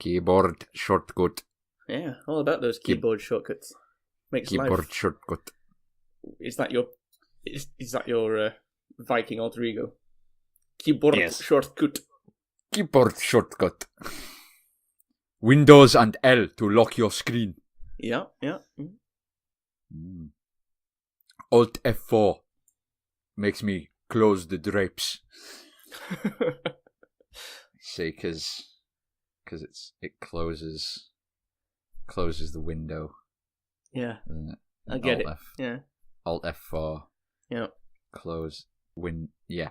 Keyboard shortcut. Yeah, all about those keyboard shortcuts. Makes Keyboard life. shortcut. Is that your Viking alter ego? Keyboard shortcut. Keyboard shortcut. Windows and L to lock your screen. Yeah. Alt F4 makes me close the drapes. See, because it closes the window. Yeah, I get it. Yeah. Alt F4. Yeah. Close yeah.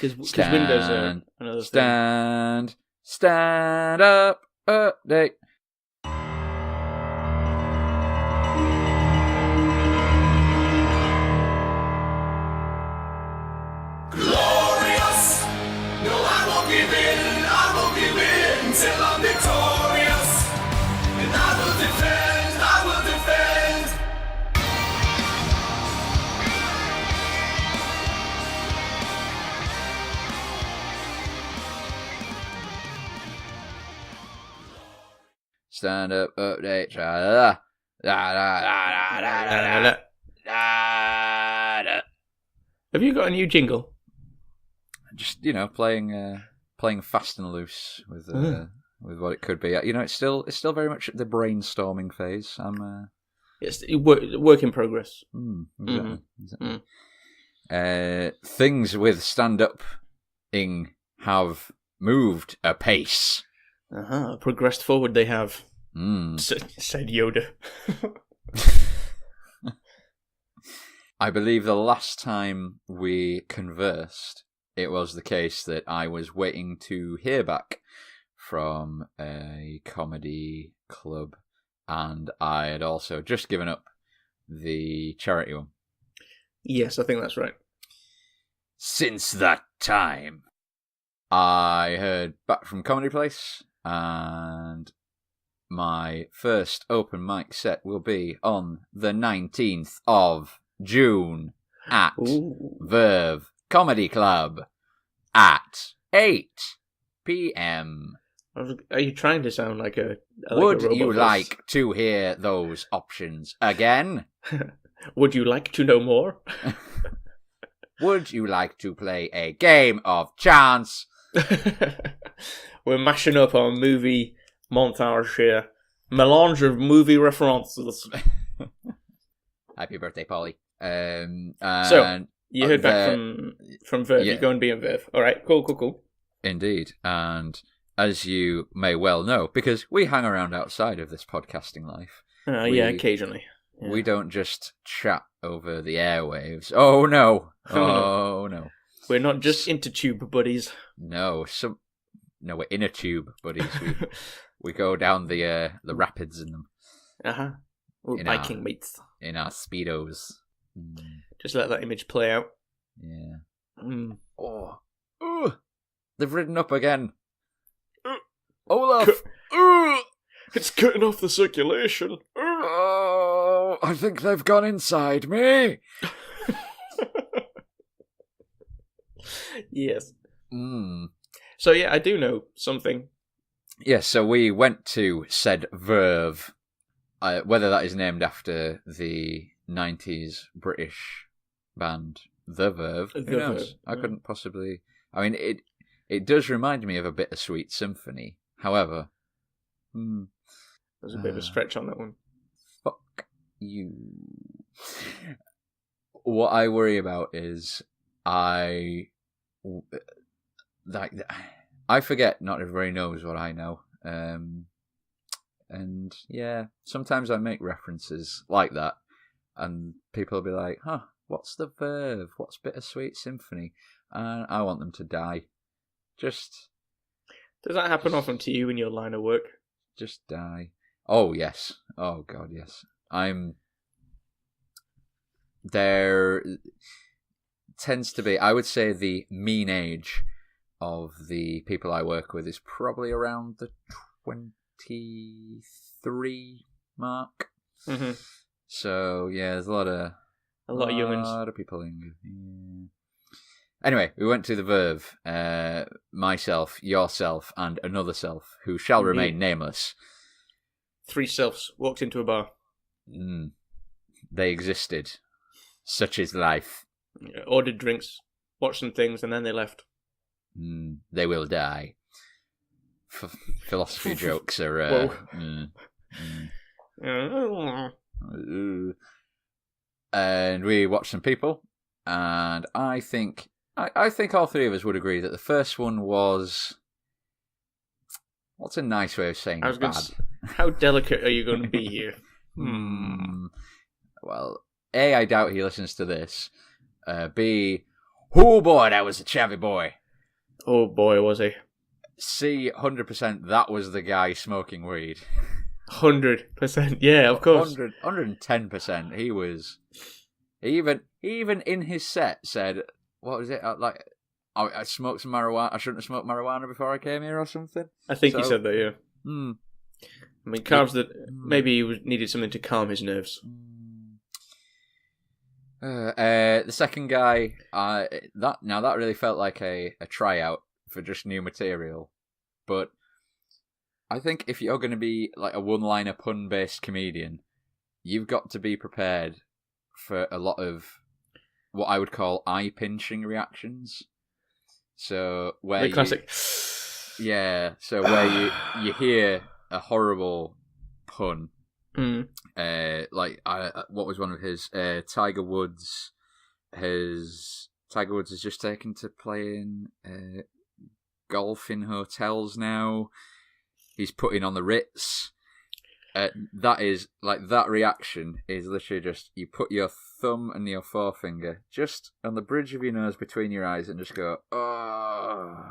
Because Windows are another thing. Stand up, update. Glorious! No, I won't give in till I'm victorious. And I will defend. Stand up, update. Have you got a new jingle? Just playing fast and loose with what it could be. It's still very much at the brainstorming phase. It's work in progress. Exactly. Things with stand-up-ing have moved apace. Progressed forward they have, said Yoda. I believe the last time we conversed, it was the case that I was waiting to hear back from a comedy club, and I had also just given up the charity one. Yes, I think that's right. Since that time, I heard back from Comedy Place, and my first open mic set will be on the 19th of June at Verve Comedy Club at 8 p.m. Are you trying to sound like a Would a you voice? like to hear those options again? Would you like to know more? Would you like to play a game of chance? We're mashing up our movie montage here. Melange of movie references. Happy birthday, Polly. So, you heard back from Verve. Yeah. You're going to be in Verve. All right, cool. Indeed. And as you may well know, because we hang around outside of this podcasting life. Occasionally. Yeah. We don't just chat over the airwaves. Oh, no. Oh, no. We're not just intertube buddies. No, we're inner tube buddies. We go down the rapids in them. We're biking mates. In our Speedos. Just let that image play out. Yeah. Oh. They've ridden up again. Olaf! It's cutting off the circulation. Oh, I think they've gone inside me. Yes. So yeah, I do know something. Yes, so we went to said Verve, whether that is named after the 90s British band The Verve. Who knows? I couldn't possibly... I mean, it does remind me of a Bittersweet Symphony. However... There's a bit of a stretch on that one. Fuck you. What I worry about is I forget not everybody knows what I know. And yeah, sometimes I make references like that and people will be like, what's the Verve? What's Bittersweet Symphony? And I want them to die. Does that happen often to you in your line of work? Just die. Oh, yes. Oh, God, yes. There tends to be, I would say the mean age of the people I work with is probably around the 23 mark. Mm-hmm. So, yeah, there's a lot of youngins. A lot of people in. Yeah. Anyway, we went to the Verve. Myself, yourself, and another self, who shall remain nameless. 3 selves walked into a bar. They existed. Such is life. Ordered drinks, watched some things, and then they left. They will die. Philosophy jokes are... And we watched some people, and I think all three of us would agree that the first one was... What's a nice way of saying bad? How delicate are you going to be here? Well, A, I doubt he listens to this. B, oh boy, that was a chavvy boy. Oh boy, was he. C, 100% that was the guy smoking weed. 100%, yeah, of course. 110%. He was... Even in his set said, what was it, like... I smoked some marijuana. I shouldn't have smoked marijuana before I came here or something. I think he said that, yeah. I mean, carbs that maybe he needed something to calm his nerves. The second guy, that really felt like a tryout for just new material. But I think if you're going to be like a one-liner pun-based comedian, you've got to be prepared for a lot of what I would call eye-pinching reactions. So where the classic, so where you hear a horrible pun, what was one of his Tiger Woods has just taken to playing golf in hotels now. He's putting on the Ritz. That is like that reaction is literally just you put your thumb and your forefinger just on the bridge of your nose between your eyes and just go, oh,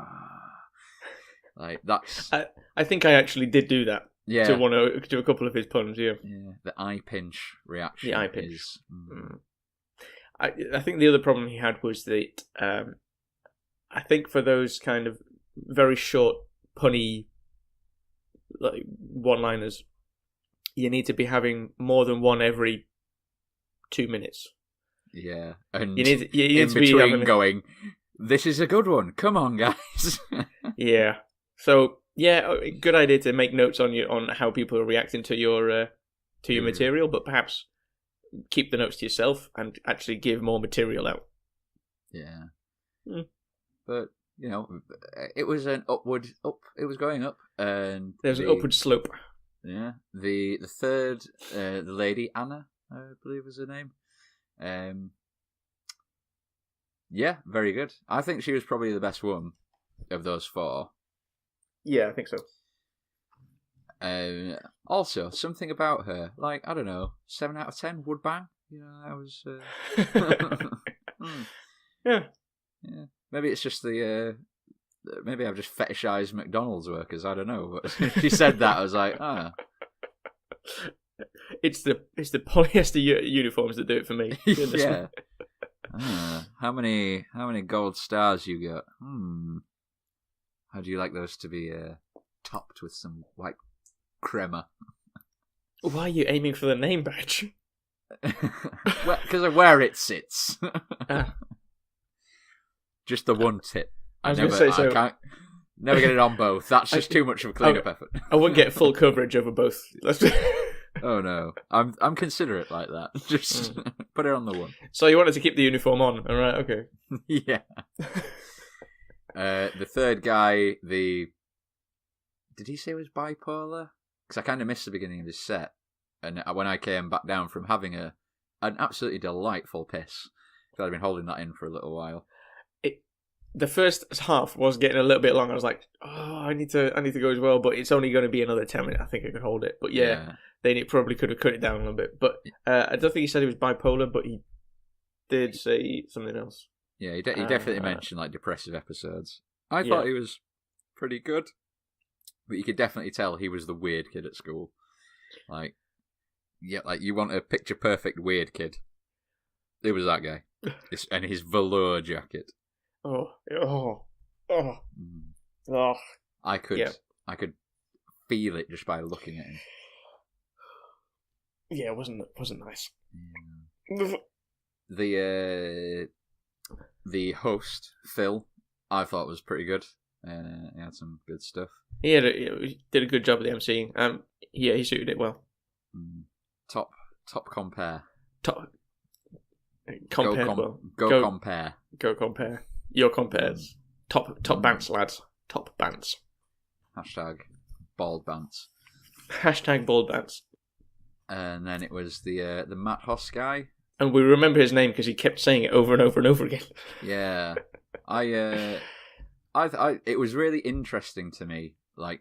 like that's. I think I actually did do that. Yeah. To a couple of his puns. Yeah. Yeah. The eye pinch reaction. The eye pinch. Is, I think the other problem he had was that I think for those kind of very short punny like one-liners, you need to be having more than one every 2 minutes. Yeah, and you need in to between be having... going, this is a good one. Come on, guys. Yeah. So yeah, good idea to make notes on how people are reacting to your material, but perhaps keep the notes to yourself and actually give more material out. Yeah. But you know, it was an upward up. It was going up, and there's an upward slope. Yeah. The third, the lady Anna, I believe was her name. Yeah, very good. I think she was probably the best one of those 4. Yeah, I think so. Also, something about her, like, I don't know, 7 out of 10 would bang. You know, I was. Yeah. Yeah. Maybe it's just maybe I've just fetishized McDonald's workers. I don't know. But she said that, I was like, ah. It's the polyester uniforms that do it for me. Yeah. How many gold stars you got? How do you like those to be topped with some white crema? Why are you aiming for the name badge? Because of where it sits. Just the one tip. I was going to say so. I can't never get it on both. That's just too much of a clean-up effort. I wouldn't get full coverage over both. Oh no, I'm considerate like that. Just put it on the one. So you wanted to keep the uniform on, all right? Okay. Yeah. The third guy, did he say he was bipolar? Because I kind of missed the beginning of his set, and when I came back down from having an absolutely delightful piss, because I'd been holding that in for a little while. The first half was getting a little bit long. I was like, oh, I need to go as well, but it's only going to be another 10 minutes. I think I could hold it. But yeah. Then it probably could have cut it down a little bit. But I don't think he said he was bipolar, but he did say something else. Yeah, he definitely mentioned like depressive episodes. I thought he was pretty good, but you could definitely tell he was the weird kid at school. Like, yeah, like you want a picture perfect weird kid. It was that guy, and his velour jacket. Oh. I could feel it just by looking at him. Yeah, it wasn't nice. Yeah. the host, Phil, I thought was pretty good. He had some good stuff. He did a good job of the emceeing. Yeah, he suited it well. Top compare. Compare. Go compare. Go compare. Your compares. Top bants, lads. Top bants. Hashtag bald bants. Hashtag bald bants. And then it was the Matt Hoss guy. And we remember his name because he kept saying it over and over and over again. Yeah, I it was really interesting to me, like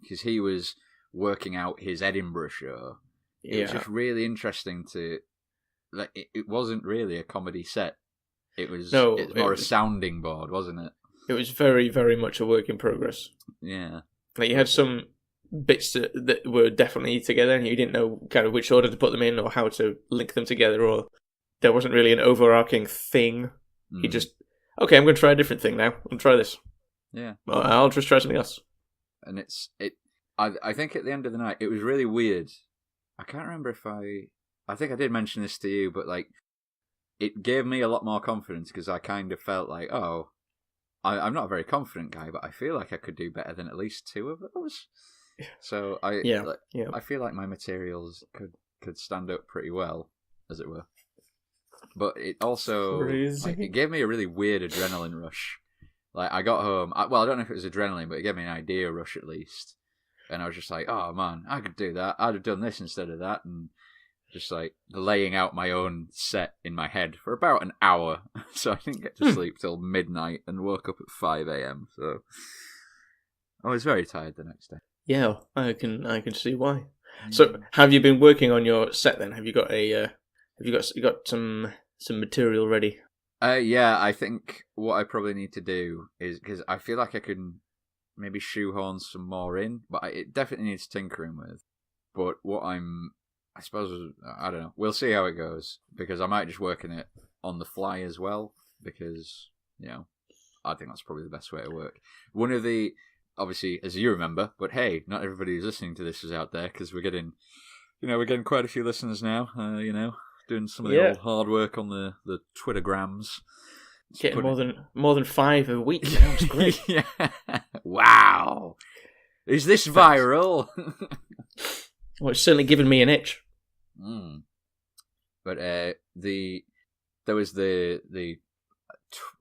because he was working out his Edinburgh show. It was just really interesting to, like, it wasn't really a comedy set. It was more a sounding board, wasn't it? It was very, very much a work in progress. Yeah, like you had some bits that were definitely together, and you didn't know kind of which order to put them in or how to link them together, or there wasn't really an overarching thing. He just, okay, I'm going to try a different thing now. I'll try this. Yeah, I'll just try something else. And I think at the end of the night, it was really weird. I can't remember if I think I did mention this to you, but like, it gave me a lot more confidence because I kind of felt like, I'm not a very confident guy, but I feel like I could do better than at least two of those. So I feel like my materials could stand up pretty well, as it were. But it also it gave me a really weird adrenaline rush. Like, I got home, I don't know if it was adrenaline, but it gave me an idea rush at least. And I was just like, oh man, I could do that. I'd have done this instead of that. And just like laying out my own set in my head for about an hour. So I didn't get to sleep till midnight and woke up at 5 a.m. So I was very tired the next day. Yeah, I can see why. So have you been working on your set then? Have you got you got some material ready? Yeah, I think what I probably need to do is, because I feel like I can maybe shoehorn some more in, but it definitely needs tinkering with. But I suppose, I don't know, we'll see how it goes, because I might just work in it on the fly as well, because, I think that's probably the best way to work. One of the, obviously, as you remember, but hey, not everybody who's listening to this is out there, because we're getting quite a few listeners now, doing some of the old hard work on the Twittergrams. Getting more than 5 a week. That's great. Yeah. Wow. Is this viral? Well, it's certainly given me an itch. But there was the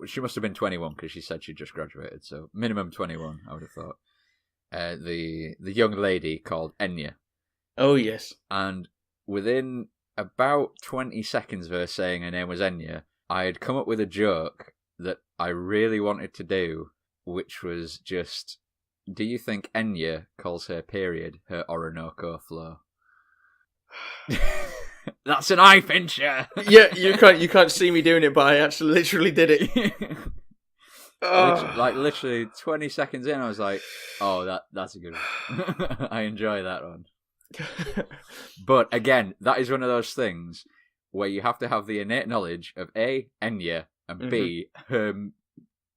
she must have been 21 because she said she just graduated, so minimum 21, I would have thought. The young lady called Enya. Oh yes. And within about 20 seconds of her saying her name was Enya, I had come up with a joke that I really wanted to do, which was just, do you think Enya calls her period her Orinoco flow? That's an eye pincher. Yeah, you can't see me doing it, but I actually literally did it. Literally 20 seconds in, I was like, oh, that's a good one. I enjoy that one. But again, that is one of those things where you have to have the innate knowledge of A, Enya, and B, her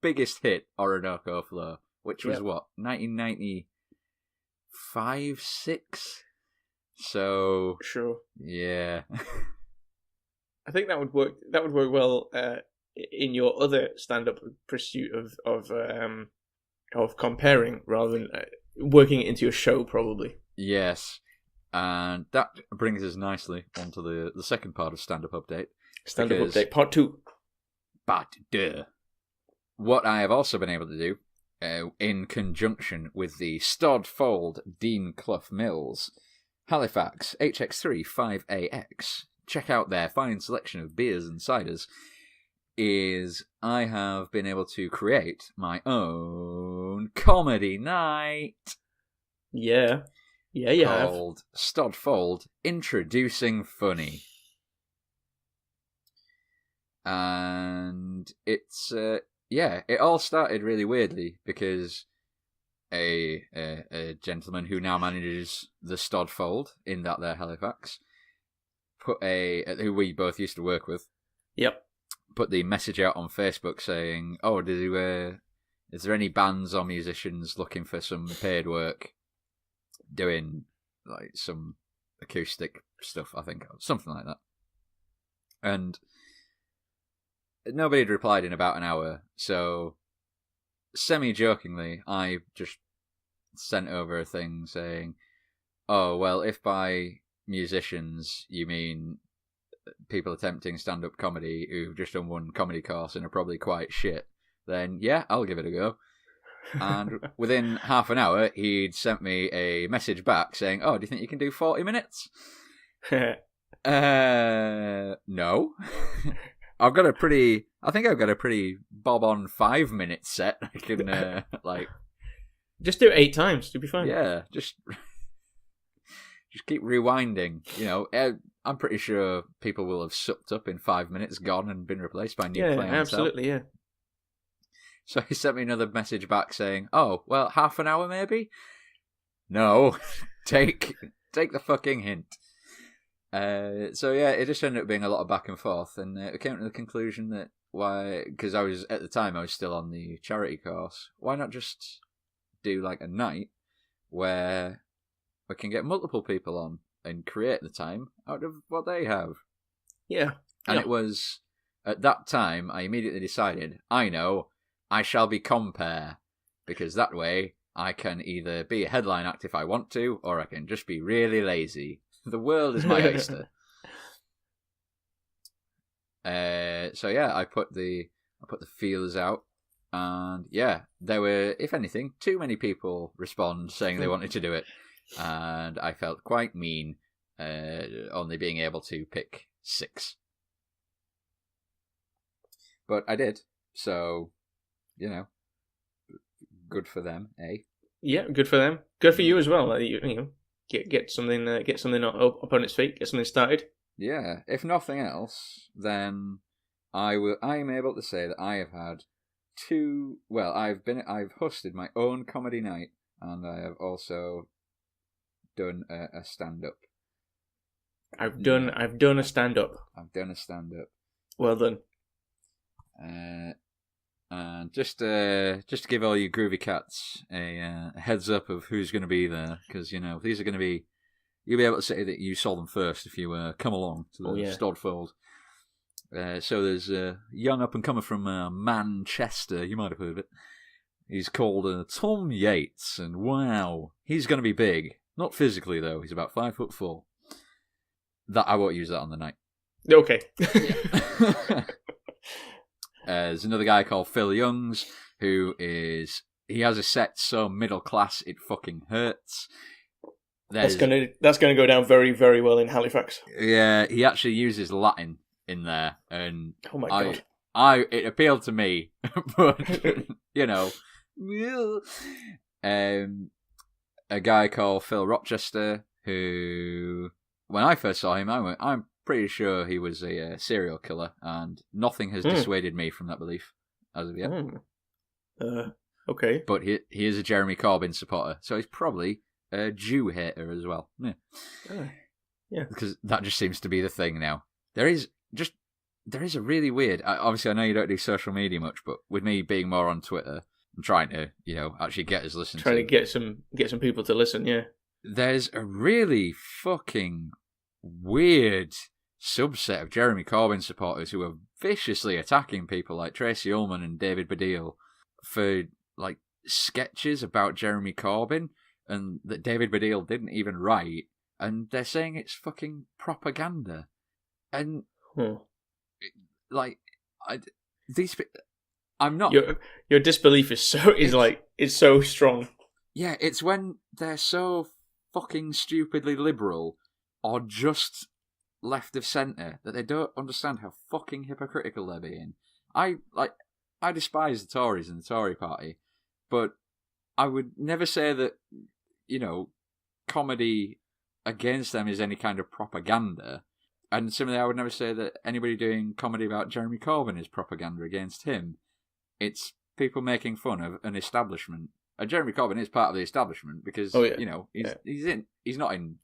biggest hit, Orinoco Flow, which was 1995, 6? So sure, yeah. I think that would work. That would work well in your other stand-up pursuit of comparing rather than working it into your show, probably. Yes, and that brings us nicely onto the second part of stand-up update. Stand-up update part 2. Part 2. What I have also been able to do, in conjunction with the Stodfold Dean Clough Mills, Halifax HX3 5AX, check out their fine selection of beers and ciders, is I have been able to create my own comedy night. Yeah. Yeah, you have. Called Stodfold Introducing Funny. And it's, it all started really weirdly because a gentleman who now manages the Stodfold in that there Halifax who we both used to work with. Yep. Put the message out on Facebook saying, "Oh, is there any bands or musicians looking for some paid work doing like some acoustic stuff?" I think something like that. And nobody had replied in about an hour, so semi-jokingly, I just sent over a thing saying, oh, well, if by musicians you mean people attempting stand-up comedy who've just done one comedy course and are probably quite shit, then yeah, I'll give it a go. And within half an hour, he'd sent me a message back saying, oh, do you think you can do 40 minutes? No. I think I've got a pretty bob-on 5-minute set. I can, Just do it 8 times, you'll be fine. Yeah, just keep rewinding. You know, I'm pretty sure people will have sucked up in 5 minutes, gone, and been replaced by new clientele. Yeah, absolutely, yeah. So he sent me another message back saying, oh, well, half an hour maybe? No, take the fucking hint. So yeah, it just ended up being a lot of back and forth, and it came to the conclusion that because at the time I was still on the charity course, why not just do like a night where we can get multiple people on and create the time out of what they have. Yeah. And it was, at that time, I immediately decided, I know, I shall be compare, because that way I can either be a headline act if I want to, or I can just be really lazy. The world is my oyster. So yeah, I put the feelers out, and yeah, there were, if anything, too many people respond saying they wanted to do it, and I felt quite mean, only being able to pick 6. But I did, so you know, good for them, eh? Yeah, good for them. Good for you as well. Like, you know, get something up on its feet, get something started. Yeah, if nothing else, then I'm able to say that I have had 2. Well, I've hosted my own comedy night, and I have also done a stand-up. I've done a stand-up. I've done a stand-up. Well done. And just to give all you groovy cats a heads up of who's going to be there, because you know these are going to be, you'll be able to say that you saw them first if you come along to the Stored Fold. So there's a young up and comer from Manchester. You might have heard of it. He's called Tom Yates, and wow, he's going to be big. Not physically though. He's about 5'4". That I won't use that on the night. Okay. There's another guy called Phil Youngs, he has a set so middle class it fucking hurts. That's gonna go down very, very well in Halifax. Yeah, he actually uses Latin in there, and oh my god, it appealed to me, but you know, a guy called Phil Rochester, who when I first saw him, I'm pretty sure he was a serial killer, and nothing has dissuaded me from that belief as of yet. Okay. But he is a Jeremy Corbyn supporter, so he's probably a Jew hater as well. Yeah. Yeah. Because that just seems to be the thing now. There is a really weird. Obviously, I know you don't do social media much, but with me being more on Twitter, I'm trying to, actually get us listened. Trying to get some people to listen. Yeah. There's a really fucking weird subset of Jeremy Corbyn supporters who are viciously attacking people like Tracy Ullman and David Baddiel for like sketches about Jeremy Corbyn and that David Baddiel didn't even write, and they're saying it's fucking propaganda. And I'm not. Your disbelief is so strong. Yeah, it's when they're so fucking stupidly liberal or just left of centre that they don't understand how fucking hypocritical they're being. I despise the Tories and the Tory party, but I would never say that, comedy against them is any kind of propaganda. And similarly, I would never say that anybody doing comedy about Jeremy Corbyn is propaganda against him. It's people making fun of an establishment. Jeremy Corbyn is part of the establishment because, he's not in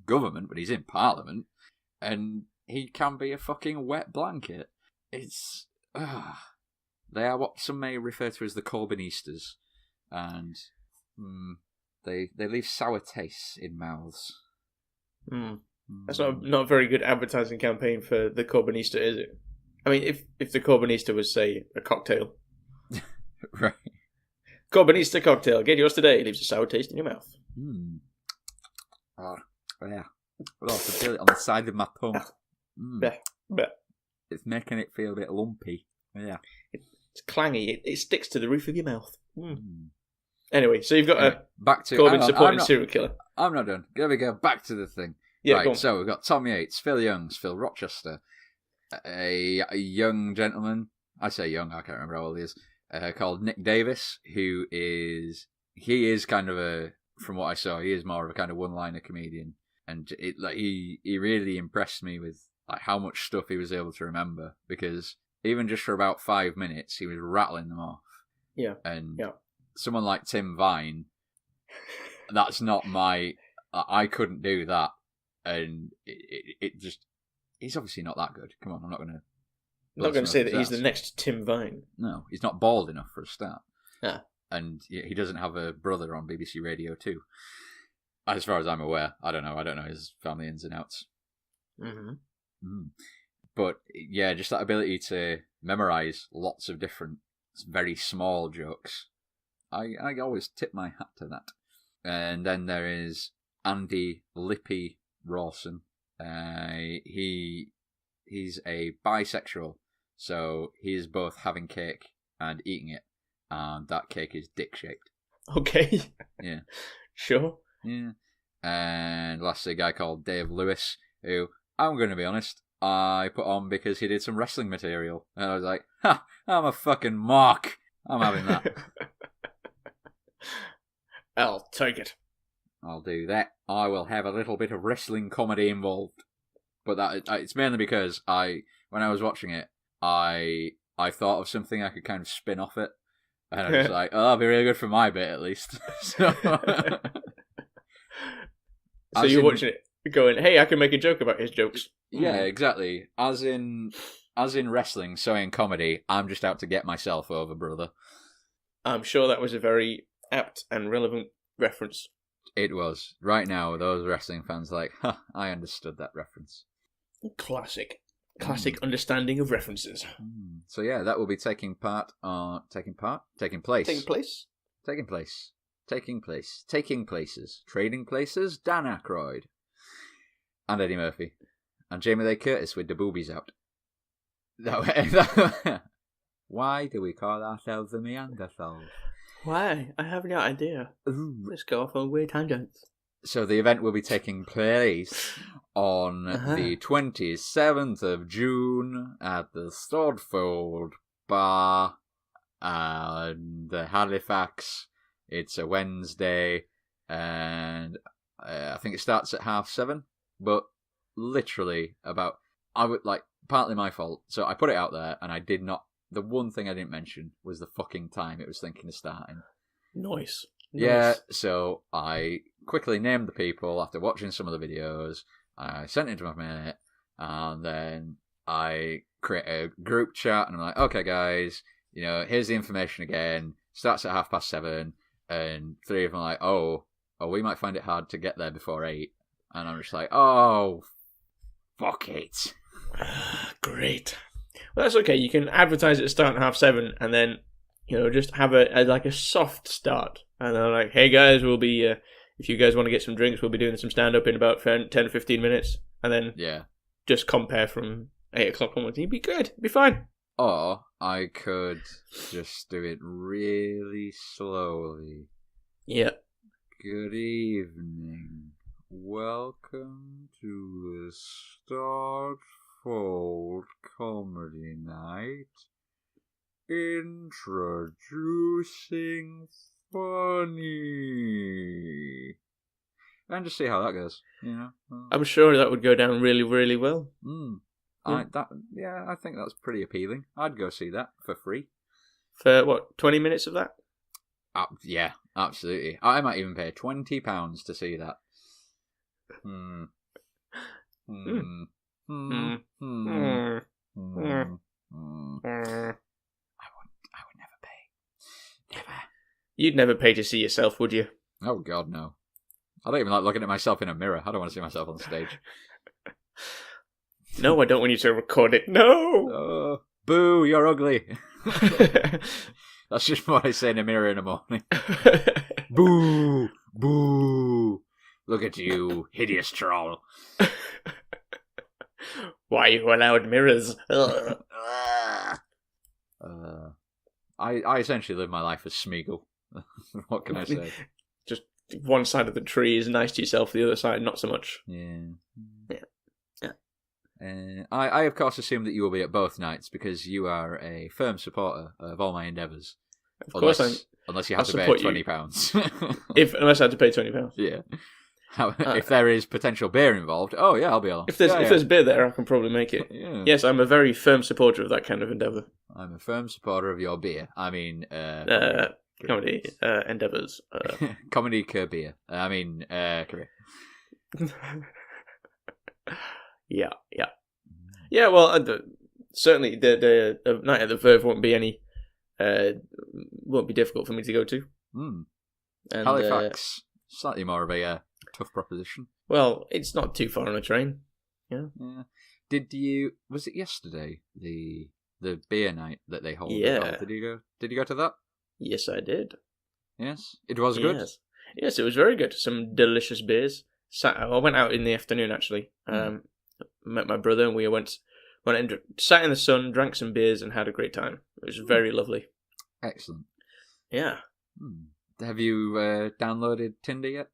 government, but he's in Parliament. And he can be a fucking wet blanket. It's... they are what some may refer to as the Corbynistas. And they leave sour tastes in mouths. That's not a very good advertising campaign for the Corbynista, is it? I mean, if the Corbinista was, say, a cocktail. Right. Corbinista cocktail. Get yours today. It leaves a sour taste in your mouth. Oh, yeah. Well, I can feel it on the side of my tongue. Bleh, bleh. It's making it feel a bit lumpy. Yeah. It's clangy. It sticks to the roof of your mouth. Anyway, so you've got back to Corbyn supporting serial killer. I'm not done. There we go. Back to the thing. Yeah, go on. Right, so we've got Tom Yates, Phil Youngs, Phil Rochester, a young gentleman. I say young, I can't remember how old he is. Called Nick Davis, he is kind of a, from what I saw, he is more of a kind of one-liner comedian, and he really impressed me with like how much stuff he was able to remember, because even just for about 5 minutes he was rattling them off. Yeah, and yeah. Someone like Tim Vine, that's not my. I couldn't do that, and it just. He's obviously not that good. Come on, I'm not going to. I'm not going to say that he's the next Tim Vine. No, he's not bald enough for a start. Ah. And he doesn't have a brother on BBC Radio 2. As far as I'm aware. I don't know his family ins and outs. But yeah, just that ability to memorise lots of different, very small jokes. I always tip my hat to that. And then there is Andy Lippy Rawson. He's a bisexual. So he is both having cake and eating it, and that cake is dick-shaped. Okay. Yeah. Sure. Yeah. And lastly, a guy called Dave Lewis, who, I'm going to be honest, I put on because he did some wrestling material. And I was like, ha, I'm a fucking mark. I'm having that. I'll take it. I'll do that. I will have a little bit of wrestling comedy involved. But it's mainly because when I was watching it, I thought of something I could kind of spin off it, and I was like, "Oh, that'll be really good for my bit, at least." So you're watching it, going, "Hey, I can make a joke about his jokes." Yeah, exactly. As in wrestling, so in comedy, I'm just out to get myself over, brother. I'm sure that was a very apt and relevant reference. It was. Right now, those wrestling fans are like, "Huh, I understood that reference." Classic understanding of references. So yeah, that will be taking place. Taking places. Trading places. Dan Aykroyd. And Eddie Murphy. And Jamie Lee Curtis with the boobies out. Why do we call ourselves the Meanderthals? Why? I have no idea. Let's go off on weird tangents. So the event will be taking place on the 27th of June at the Stordfold Bar and Halifax. It's a Wednesday, and I think it starts at 7:30. But literally partly my fault. So I put it out there, and I did not. The one thing I didn't mention was the fucking time it was thinking of starting. Nice. Yeah, so I quickly named the people after watching some of the videos. I sent it to my mate, and then I create a group chat, and I'm like, okay, guys, here's the information again. Starts at 7:30, and 3 of them are like, oh, we might find it hard to get there before 8. And I'm just like, oh, fuck it. Great. Well, that's okay. You can advertise it starting at 7:30, and then just have a soft start. And they're like, hey guys, we'll be, if you guys want to get some drinks, we'll be doing some stand-up in about 10 to 15 minutes. And then just compare from 8 o'clock onwards. You'd be good. It'd be fine. Or I could just do it really slowly. Yeah. Good evening. Welcome to the Stordfold Comedy Night. Introducing Funny. And just see how that goes, I'm sure that would go down really, really well. I think that's pretty appealing. I'd go see that for free. For what, 20 minutes of that? Yeah, absolutely. I might even pay £20 to see that. I would never pay. Never. You'd never pay to see yourself, would you? Oh, God, no. I don't even like looking at myself in a mirror. I don't want to see myself on stage. No, I don't want you to record it. No! Oh, boo, you're ugly. That's just what I say in a mirror in the morning. Boo! Boo! Look at you, hideous troll. Why you allowed mirrors? I essentially live my life as Smeagol. What can I say? Just one side of the tree is nice to yourself, the other side not so much. Yeah. Yeah. I of course assume that you will be at both nights because you are a firm supporter of all my endeavours. Of course unless you have I'll to pay support you. £20. Unless I had to pay £20. Yeah. If there is potential beer involved, oh yeah, I'll be along. If there's beer there, I can probably make it. Yeah. Yes, I'm a very firm supporter of that kind of endeavour. I'm a firm supporter of your beer. I mean, Comedy endeavours. comedy beer. I mean, career. Yeah. Well, certainly the night at the Verve won't be difficult for me to go to. Mm. And, Halifax, slightly more of a tough proposition. Well, it's not too far on a train. Yeah. Was it yesterday the beer night that they hold? Yeah. Did you go to that? Yes, I did. Yes, it was good. Yes, it was very good. Some delicious beers. I went out in the afternoon actually. Met my brother and we went and sat in the sun, drank some beers, and had a great time. It was very lovely. Excellent. Yeah. Have you downloaded Tinder yet?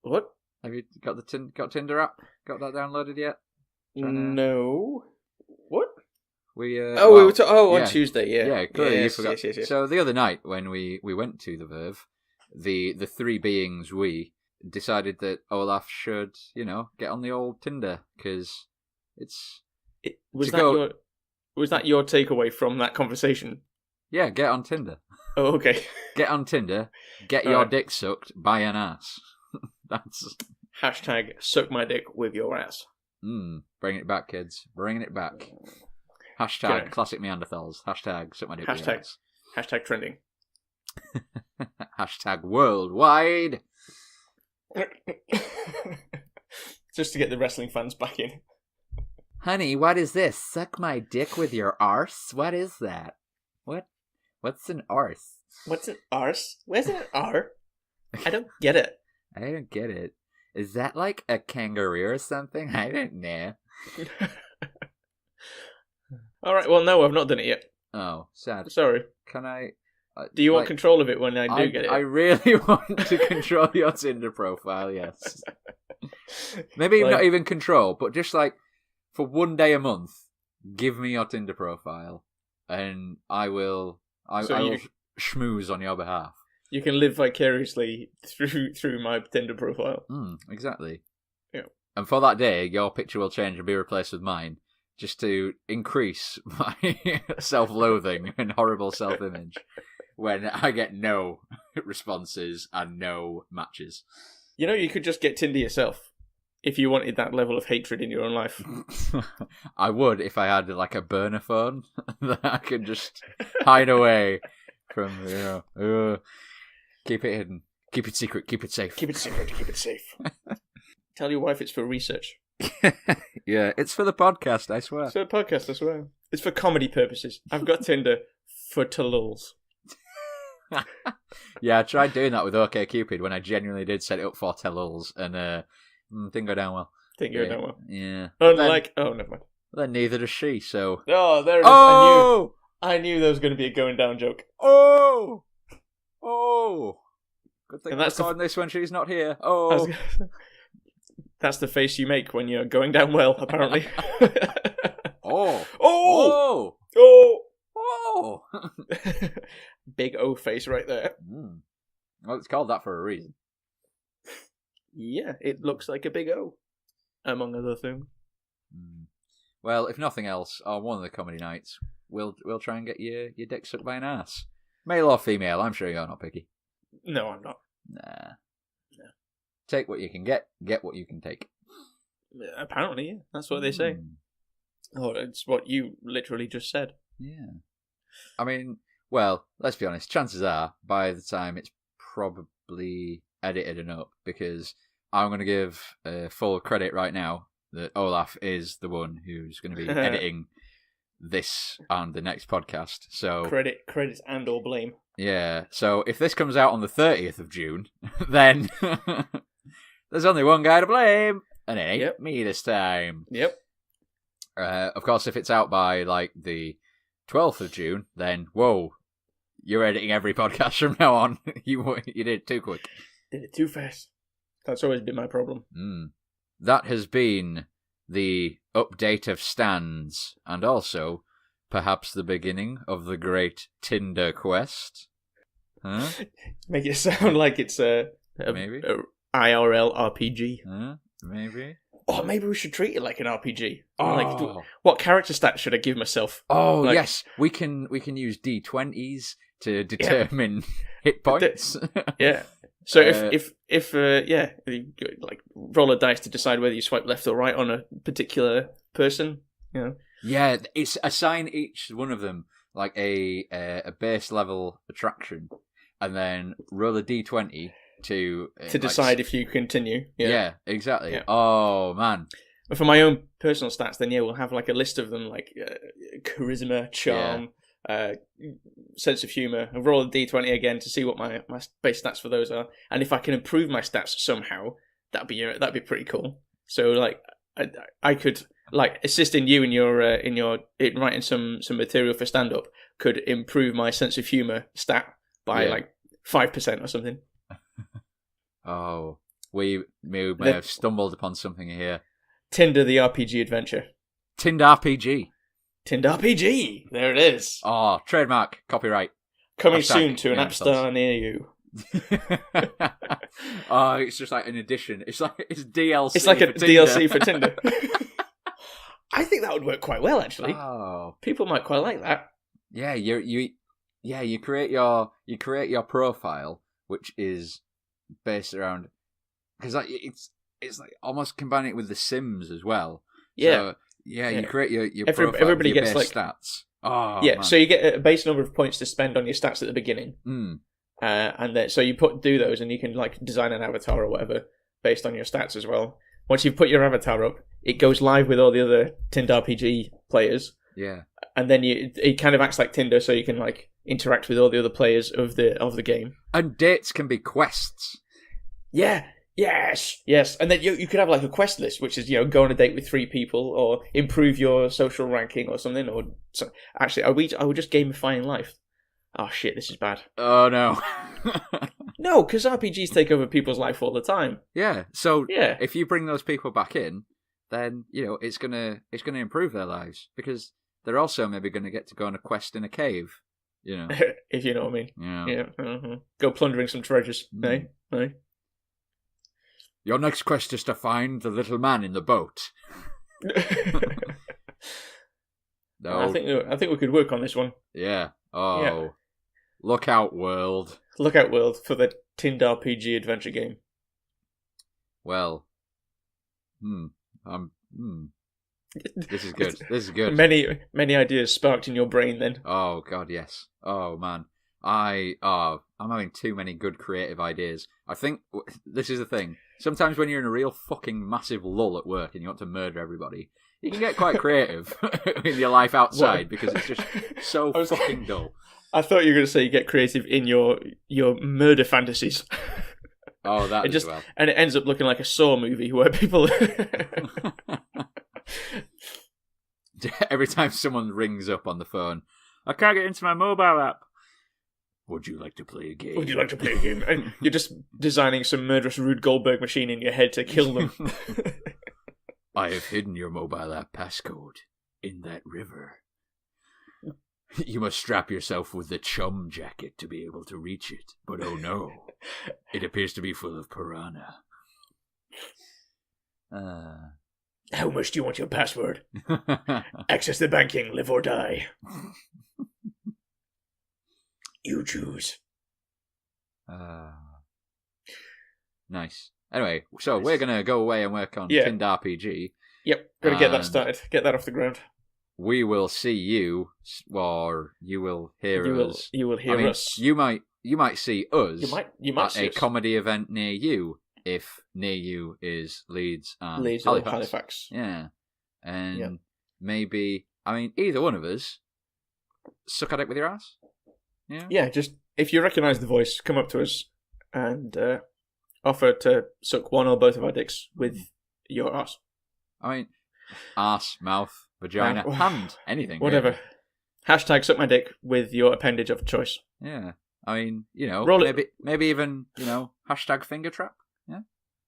What? Have you got Tinder app? Got that downloaded yet? No. What? We on Tuesday. Yeah, clearly yes, you forgot. Yes. So the other night when we went to the Verve, the three beings we decided that Olaf should get on the old Tinder because was that your takeaway from that conversation? Yeah, get on Tinder. Oh, okay. Get on Tinder. Get your dick sucked by an ass. That's # suck my dick with your ass. Bringing it back, kids. Bringing it back. # classic Neanderthals. # suck my dick with your ass. # trending. # worldwide. Just to get the wrestling fans back in. Honey, what is this? Suck my dick with your arse? What is that? What's an arse? What's an arse? Where's an R? I don't get it. I don't get it. Is that like a kangaroo or something? I don't know. Alright, well, no, I've not done it yet. Oh, sad. Sorry. Can I... do you want control of it when I do get it? I really want to control your Tinder profile, yes. Maybe not even control, but just for one day a month, give me your Tinder profile, and I will schmooze on your behalf. You can live vicariously through my Tinder profile. Exactly. Yeah. And for that day, your picture will change and be replaced with mine, just to increase my self-loathing and horrible self-image when I get no responses and no matches. You could just get Tinder yourself if you wanted that level of hatred in your own life. I would if I had a burner phone that I could just hide away from, keep it hidden. Keep it secret. Keep it safe. Keep it secret. Keep it safe. Tell your wife it's for research. Yeah, it's for the podcast, I swear. It's for the podcast, I swear. It's for comedy purposes. I've got Tinder for lulz. Yeah, I tried doing that with OkCupid when I genuinely did set it up for lulz, and didn't go down well. Didn't go down well. Yeah. Never mind. Then neither does she, so... Oh, there it is. Oh! I knew there was going to be a going down joke. Oh! Good thing And I'm that's recording this when she's not here. Oh! That's the face you make when you're going down well, apparently. Oh! Oh! Oh! Oh! Oh! Big O face right there. Well, it's called that for a reason. Yeah, it looks like a big O, among other things. Well, if nothing else, on one of the comedy nights, we'll try and get your dick sucked by an ass. Male or female, I'm sure you're not picky. No, I'm not. Nah. No. Take what you can get what you can take. Apparently, yeah. That's what they say. Oh, it's what you literally just said. Yeah. I mean, well, let's be honest, chances are, by the time it's probably edited and up, because I'm going to give full credit right now, that Olaf is the one who's going to be editing this and the next podcast. So credit and or blame. Yeah. So if this comes out on the 30th of June, then there's only one guy to blame, and it ain't me this time. Yep. Of course, if it's out by like the 12th of June, then whoa, you're editing every podcast from now on. You did it too quick. Did it too fast. That's always been my problem. That has been the update of stands, and also perhaps the beginning of the great Tinder quest. Huh? Make it sound like it's maybe a IRL RPG. Maybe. Oh, maybe we should treat it like an RPG. What character stats should I give myself? Oh, yes, we can use D20s to determine hit points. Yeah. So if you like roll a dice to decide whether you swipe left or right on a particular person, Yeah, it's assign each one of them like a base level attraction, and then roll a D20 to decide if you continue. Yeah, exactly. Yeah. Oh man. For my own personal stats, then we'll have like a list of them, like charisma, charm, sense of humour. I'll roll a D20 again to see what my base stats for those are, and if I can improve my stats somehow, that'd be pretty cool. So like I could like assisting you in your writing some material for stand up could improve my sense of humour stat by like 5% or something. Oh, we may have stumbled upon something here. Tinder the RPG adventure. Tinder RPG. Tinder RPG. There it is. Oh, trademark, copyright. Coming soon to an app store near you. Oh, it's just like an addition. It's DLC. It's like a DLC for Tinder. I think that would work quite well, actually. Oh, people might quite like that. Yeah, you create your profile, which is based around because like it's like almost combining it with The Sims as well. Yeah. So, you create your profile. Everybody with your gets base like stats. Oh, yeah. man. So you get a base number of points to spend on your stats at the beginning. And then so you do those, and you can like design an avatar or whatever based on your stats as well. Once you've put your avatar up, it goes live with all the other Tinder RPG players. Yeah. And then it kind of acts like Tinder, so you can like interact with all the other players of the game. And dates can be quests. Yeah. Yes. And then you could have like a quest list, which is go on a date with 3 people, or improve your social ranking, or something. Or actually, are we just gamifying life? Oh shit, this is bad. Oh no. No, because RPGs take over people's life all the time. Yeah. So if you bring those people back in, then it's gonna improve their lives, because they're also maybe gonna get to go on a quest in a cave. If you know what I mean. Yeah. Uh-huh. Go plundering some treasures. No. Your next quest is to find the little man in the boat. No. I think we could work on this one. Yeah. Oh. Yeah. Look out, world. Look out, world, for the Tinder RPG adventure game. Well. This is good. This is good. Many ideas sparked in your brain then. Oh god, yes. Oh man. I'm having too many good creative ideas. I think this is the thing. Sometimes when you're in a real fucking massive lull at work and you want to murder everybody, you can get quite creative in your life outside because it's just so fucking dull. I thought you were going to say you get creative in your murder fantasies. Oh, that as well. And it ends up looking like a Saw movie where people... Every time someone rings up on the phone, I can't get into my mobile app. Would you like to play a game? And you're just designing some murderous Rube Goldberg machine in your head to kill them. I have hidden your mobile app passcode in that river. You must strap yourself with the chum jacket to be able to reach it. But oh no, it appears to be full of piranha. How much do you want your password? Access the banking, live or die. You choose. Nice. Anyway, so we're going to go away and work on Tinder RPG. Yep, got to get that started. Get that off the ground. We will see you, or you will hear us. You will hear us. You might see us you might at a comedy event near you if near you is Leeds and Leeds or Halifax. Halifax. Yeah. And Yep. maybe, I mean, either one of us, suck a dick with your ass. Yeah. Yeah, just if you recognise the voice, come up to us and offer to suck one or both of our dicks with your ass. I mean, ass, mouth, vagina, hand, anything. Whatever. Really. Hashtag suck my dick with your appendage of choice. Yeah. I mean, you know, Roll it. maybe even, you know, hashtag finger trap. Yeah.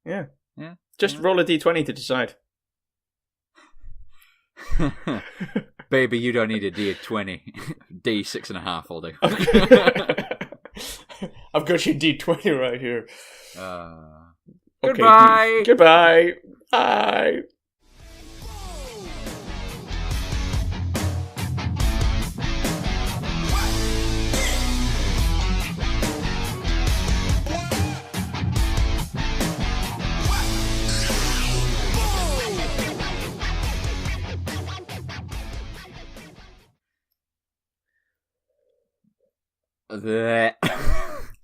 Yeah. Yeah. Just roll a d20 to decide. Baby, you don't need a D20. D6.5 will do. I've got your d20 right here. Okay, Goodbye. Goodbye. Bye.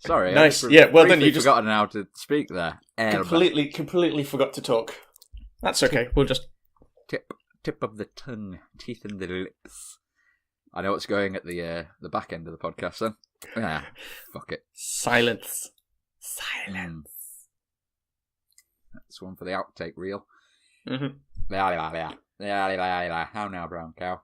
Sorry. Nice. I Yeah, well then briefly you just forgotten how to speak there. completely forgot to talk. That's okay. We'll just Tip of the tongue, teeth in the lips. I know what's going at the back end of the podcast then. Ah, fuck it. silence. That's one for the outtake reel. Mm-hmm. How now, brown cow?